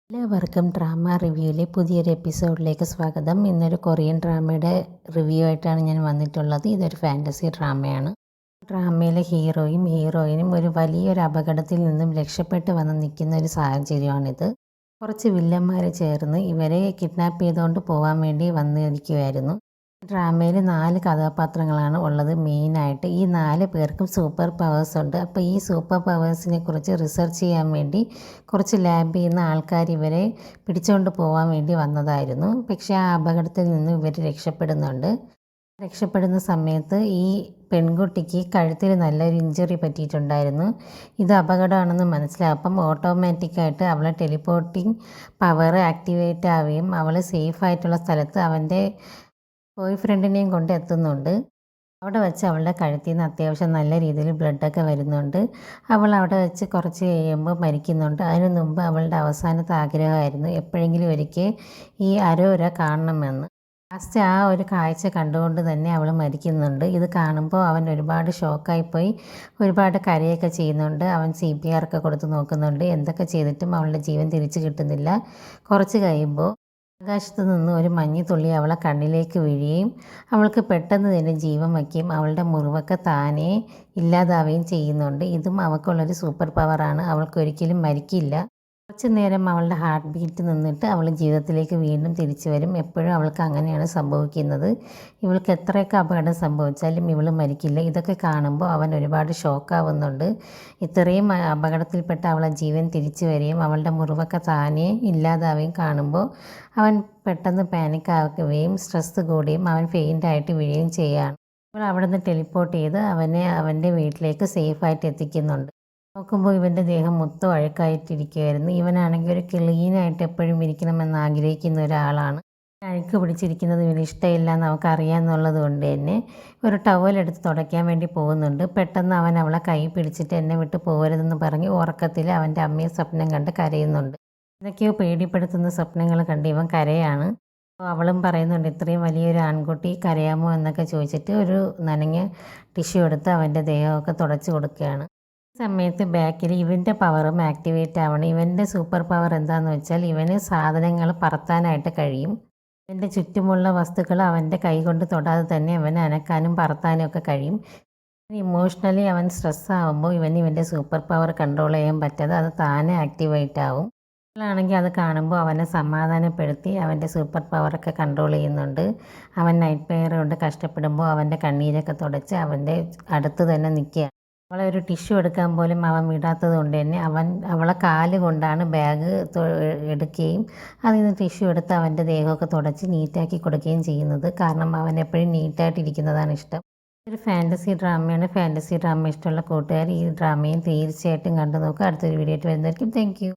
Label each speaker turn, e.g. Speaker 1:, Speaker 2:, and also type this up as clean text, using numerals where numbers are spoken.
Speaker 1: എല്ലാവർക്കും ഡ്രാമ റിവ്യൂയിലെ പുതിയൊരു എപ്പിസോഡിലേക്ക് സ്വാഗതം. ഇന്നൊരു കൊറിയൻ ഡ്രാമയുടെ റിവ്യൂ ആയിട്ടാണ് ഞാൻ വന്നിട്ടുള്ളത്. ഇതൊരു ഫാൻറ്റസി ഡ്രാമയാണ്. ഡ്രാമയിലെ ഹീറോയും ഹീറോയിനും ഒരു വലിയൊരു അപകടത്തിൽ നിന്നും രക്ഷപ്പെട്ട് വന്ന് നിൽക്കുന്ന ഒരു സാഹചര്യമാണിത്. കുറച്ച് വില്ലന്മാർ ചേർന്ന് ഇവരെ കിഡ്നാപ്പ് ചെയ്തുകൊണ്ട് പോകാൻ വേണ്ടി വന്നിരിക്കുമായിരുന്നു. ഡ്രാമയിൽ 4 കഥാപാത്രങ്ങളാണ് ഉള്ളത്. മെയിനായിട്ട് ഈ 4 പേർക്കും സൂപ്പർ പവേഴ്സ് ഉണ്ട്. അപ്പോൾ ഈ സൂപ്പർ പവേഴ്സിനെ കുറിച്ച് റിസർച്ച് ചെയ്യാൻ വേണ്ടി കുറച്ച് ലാബ് ചെയ്യുന്ന ആൾക്കാർ ഇവരെ പിടിച്ചുകൊണ്ട് പോകാൻ വേണ്ടി വന്നതായിരുന്നു. പക്ഷേ ആ അപകടത്തിൽ നിന്ന് ഇവർ രക്ഷപ്പെടുന്നുണ്ട്. രക്ഷപ്പെടുന്ന സമയത്ത് ഈ പെൺകുട്ടിക്ക് കഴുത്തിൽ നല്ലൊരു ഇഞ്ചുറി പറ്റിയിട്ടുണ്ടായിരുന്നു. ഇത് അപകടമാണെന്ന് മനസ്സിലായപ്പം ഓട്ടോമാറ്റിക്കായിട്ട് അവളെ ടെലിപ്പോർട്ടിങ് പവർ ആക്ടിവേറ്റ് ആവുകയും അവൾ സേഫായിട്ടുള്ള സ്ഥലത്ത് അവൻ്റെ ബോയ് ഫ്രണ്ടിനെയും കൊണ്ട് എത്തുന്നുണ്ട്. അവിടെ വെച്ച് അവളുടെ കഴുത്തിൽ നിന്ന് അത്യാവശ്യം നല്ല രീതിയിൽ ബ്ലഡൊക്കെ വരുന്നുണ്ട്. അവൾ അവിടെ വെച്ച് കുറച്ച് കഴിയുമ്പോൾ മരിക്കുന്നുണ്ട്. അതിനു മുമ്പ് അവളുടെ അവസാനത്തെ ആഗ്രഹമായിരുന്നു എപ്പോഴെങ്കിലും ഒരിക്കൽ ഈ അരോര കാണണമെന്ന്. ലാസ്റ്റ് ആ ഒരു കാഴ്ച കണ്ടുകൊണ്ട് തന്നെ അവൾ മരിക്കുന്നുണ്ട്. ഇത് കാണുമ്പോൾ അവൻ ഒരുപാട് ഷോക്കായിപ്പോയി, ഒരുപാട് കരയൊക്കെ ചെയ്യുന്നുണ്ട്. അവൻ CPR ഒക്കെ കൊടുത്ത് നോക്കുന്നുണ്ട്. എന്തൊക്കെ ചെയ്തിട്ടും അവളുടെ ജീവൻ തിരിച്ചു കിട്ടുന്നില്ല. കുറച്ച് കഴിയുമ്പോൾ ആകാശത്ത് നിന്ന് ഒരു മഞ്ഞുതുള്ളി അവളെ കണ്ണിലേക്ക് വീഴുകയും അവൾക്ക് പെട്ടെന്ന് തന്നെ ജീവൻ വയ്ക്കുകയും അവളുടെ മുറിവൊക്കെ താനേ ഇല്ലാതാവുകയും ചെയ്യുന്നുണ്ട്. ഇതും അവൾക്കുള്ളൊരു സൂപ്പർ പവറാണ്. അവൾക്കൊരിക്കലും മരിക്കില്ല. കുറച്ച് നേരം അവളുടെ ഹാർട്ട് ബീറ്റ് നിന്നിട്ട് അവൾ ജീവിതത്തിലേക്ക് വീണ്ടും തിരിച്ചു വരും. എപ്പോഴും അവൾക്ക് അങ്ങനെയാണ് സംഭവിക്കുന്നത്. ഇവൾക്ക് എത്രയൊക്കെ അപകടം സംഭവിച്ചാലും ഇവൾ മരിക്കില്ല. ഇതൊക്കെ കാണുമ്പോൾ അവൻ ഒരുപാട് ഷോക്കാവുന്നുണ്ട്. ഇത്രയും അപകടത്തിൽപ്പെട്ട അവളെ ജീവൻ തിരിച്ചു വരികയും അവളുടെ മുറിവൊക്കെ താനേ ഇല്ലാതാവുകയും കാണുമ്പോൾ അവൻ പെട്ടെന്ന് പാനിക്കാവുകയും സ്ട്രെസ് കൂടുകയും അവൻ ഫെയിൻ്റായിട്ട് വീഴുകയും ചെയ്യുകയാണ്. അവൾ അവിടെ നിന്ന് ടെലിപ്പോർട്ട് ചെയ്ത് അവനെ അവൻ്റെ വീട്ടിലേക്ക് സേഫായിട്ട് എത്തിക്കുന്നുണ്ട്. നോക്കുമ്പോൾ ഇവൻ്റെ ദേഹം മൊത്തം അഴുക്കായിട്ടിരിക്കുമായിരുന്നു. ഇവനാണെങ്കിൽ ഒരു ക്ലീനായിട്ട് എപ്പോഴും ഇരിക്കണമെന്ന് ആഗ്രഹിക്കുന്ന ഒരാളാണ്. അഴുക്ക് പിടിച്ചിരിക്കുന്നത് ഇവന് ഇഷ്ടമില്ല എന്ന് അവൾക്ക് അറിയാമെന്നുള്ളത് കൊണ്ട് തന്നെ ഒരു ടവലെടുത്ത് തുടയ്ക്കാൻ വേണ്ടി പോകുന്നുണ്ട്. പെട്ടെന്ന് അവൻ അവളെ കൈ പിടിച്ചിട്ട് എന്നെ വിട്ട് പോകരുതെന്ന് പറഞ്ഞ് ഉറക്കത്തിൽ അവൻ്റെ അമ്മയെ സ്വപ്നം കണ്ട് കരയുന്നുണ്ട്. ഇതൊക്കെയോ പേടിപ്പെടുത്തുന്ന സ്വപ്നങ്ങൾ കണ്ട് ഇവൻ കരയാണ്. അപ്പോൾ അവളും പറയുന്നുണ്ട് ഇത്രയും വലിയൊരു ആൺകുട്ടി കരയാമോ എന്നൊക്കെ ചോദിച്ചിട്ട് ഒരു നനഞ്ഞ ടിഷ്യൂ എടുത്ത് അവൻ്റെ ദേഹമൊക്കെ തുടച്ച് കൊടുക്കുകയാണ്. സമയത്ത് ബാക്കിൽ ഇവൻ്റെ പവറും ആക്ടിവേറ്റ് ആവണം. ഇവൻ്റെ സൂപ്പർ പവർ എന്താണെന്ന് വെച്ചാൽ ഇവന് സാധനങ്ങൾ പറത്താനായിട്ട് കഴിയും. ഇവൻ്റെ ചുറ്റുമുള്ള വസ്തുക്കൾ അവൻ്റെ കൈ കൊണ്ട് തൊടാതെ തന്നെ അവന് അനക്കാനും പറത്താനും ഒക്കെ കഴിയും. ഇമോഷണലി അവൻ സ്ട്രെസ് ആകുമ്പോൾ ഇവൻ്റെ സൂപ്പർ പവർ കൺട്രോൾ ചെയ്യാൻ പറ്റാതെ അത് താനെ ആക്ടിവേറ്റ് ആവും. ാണെങ്കിൽ അത് കാണുമ്പോൾ അവനെ സമാധാനപ്പെടുത്തി അവൻ്റെ സൂപ്പർ പവറൊക്കെ കൺട്രോൾ ചെയ്യുന്നുണ്ട്. അവൻ നൈറ്റ് മെയർ കൊണ്ട് കഷ്ടപ്പെടുമ്പോൾ അവൻ്റെ കണ്ണീരൊക്കെ തുടച്ച് അവൻ്റെ അടുത്ത് തന്നെ നിൽക്കുക. അവളെ ഒരു ടിഷ്യൂ എടുക്കാൻ പോലും അവൻ വിടാത്തത് കൊണ്ട് തന്നെ അവളെ കാല് കൊണ്ടാണ് ബാഗ് എടുക്കുകയും അതിൽ നിന്ന് ടിഷ്യൂ എടുത്ത് അവൻ്റെ ദേഹമൊക്കെ തുടച്ച് നീറ്റാക്കി കൊടുക്കുകയും ചെയ്യുന്നത്. കാരണം അവൻ എപ്പോഴും നീറ്റായിട്ടിരിക്കുന്നതാണ് ഇഷ്ടം. ഒരു ഫാൻറ്റസി ഡ്രാമയാണ്. ഫാൻറ്റസി ഡ്രാമ ഇഷ്ടമുള്ള കൂട്ടുകാർ ഈ ഡ്രാമയും തീർച്ചയായിട്ടും കണ്ടു നോക്കുക. അടുത്തൊരു വീഡിയോ ആയിട്ട് വരുന്നതായിരിക്കും. Thank you.